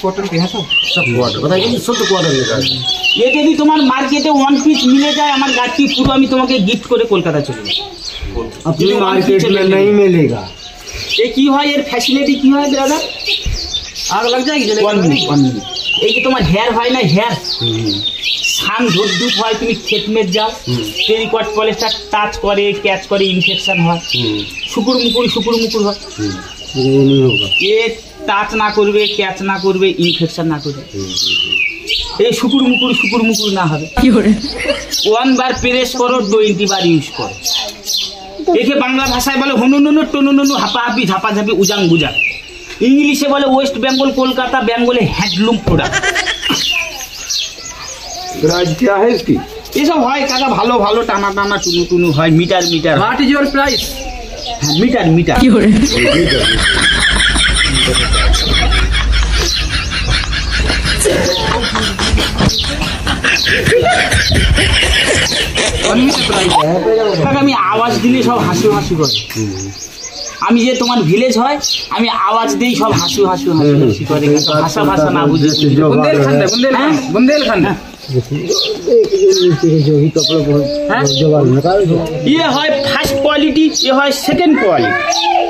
Cotton के है सब कॉटन बताइए शुद्ध कॉटन लेगा। ये यदि तुम्हार मार्केटे 1 पीस मिले যায় আমার গাড়ি পুরো আমি তোমাকে গিফট করে কলকাতা চলে যাব। अपने मार्केट में नहीं मिलेगा। ये की হয় এর ফ্যাসিলিটি কি হয় ব্রাদার? आग लग जाएगी जले 1 मिनट এই যে তোমার হেয়ার হয় না হেয়ার সান ধূপ হয় তুমি ক্ষেত में যাও টেরিকট পলিস্টার টাচ করে ক্যাচ করে ইনফেকশন হয় শুকুর মুকুর হয় ये नहीं होगा। ये টাচ না করবে ক্যাচ না করবে ইনফেকশন না করবে এই শুকুর মুকুর না হবে কি করে 1 বার প্রেস করো 20 বার ইউজ করো। একে বাংলা ভাষায় বলে হনুনুনু টনুনুনু হাপাহাপি ঝাপাঝাপি উজাং বুজাং। इंग्लिशे बोले वेस्ट बेंगल कोलकाता बेंगले हैंडलूम प्रोडक्ट। प्राइस क्या है इसकी? ये सब है काका भालो भालो टाना टाना टुनु टुनु है meter meter. What is your price? Meter meter की हो কাকা আমি আওয়াজ দিলে সব হাসি হাসি করে। আমি যে তোমার ভিলেজ হয় আমি আওয়াজ দেই সব হাসি করে ভাষা না বুঝে বুন্দেলখंड जो ही कपड़े ये है फर्स्ट क्वालिटी ये है सेकंड क्वालिटी।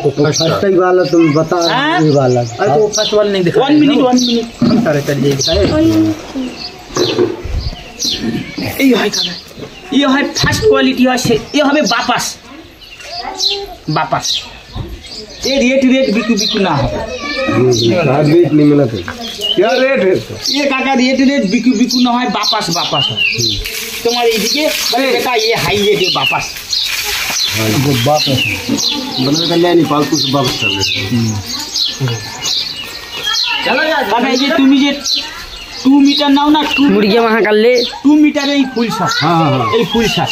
तो फर्स्ट वाला तुम बता ये वाला अरे तो फर्स्ट वाला नहीं देखा 1 मिनट सारे कर ये है काका ये है फर्स्ट क्वालिटी है ये है वापस ये रेट बिकू ना है। रेट नहीं मिला था क्या रेट है ये काका रेट बिकू ना है वापस है तुम्हारे इधर बेटा ये हाई रेट है वापस बना कल्याणी पालतू से वापस कर रहे चलो काका ये तुम ये 2 मीटर नाও না 2 মুরগি মাখা করলে 2 মিটারে এই ফুল শাক এই ফুল শাক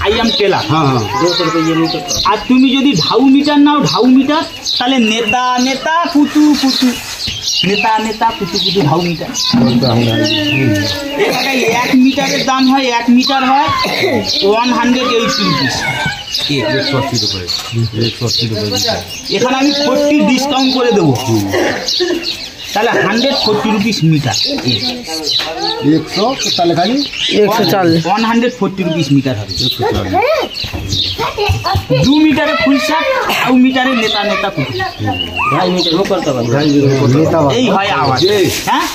আই এম টেলার 200 रुपए ये मीटर। আর তুমি যদি ঢাউ মিটার নাও ঢাউ মিটার তাহলে নেতা পুতু ঢাউ মিটার। এটা 1 মিটারের দাম হয় 1 মিটার হয় 180 রুপিস। 180 रुपए এখানে আমি 40 ডিসকাউন্ট করে দেবো তাহলে 140 रुपीस मीटर 100 তাহলে খালি 140 140 रुपीस मीटर হবে 2 मीटर ফুল শাক আর মিটারে নেতা কুটি 2.5 मीटर वो करता है এই হয় আওয়াজ হ্যাঁ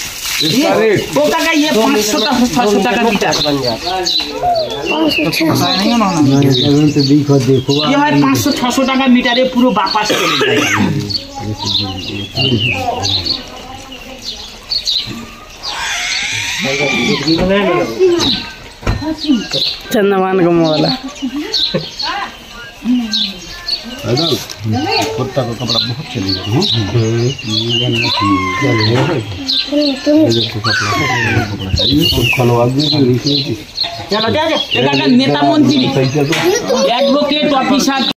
इसका रेट वो काका ये 500 টাকা मीटर बन जाता नहीं ना तो देखो ये है 500-600 টাকা মিটারে পুরো वापस চলে যায়। चंदमान का वाला कुर्ता का कपड़ा बहुत चलेगा चलो नेता मंत्री एडवोकेट ऑफिसर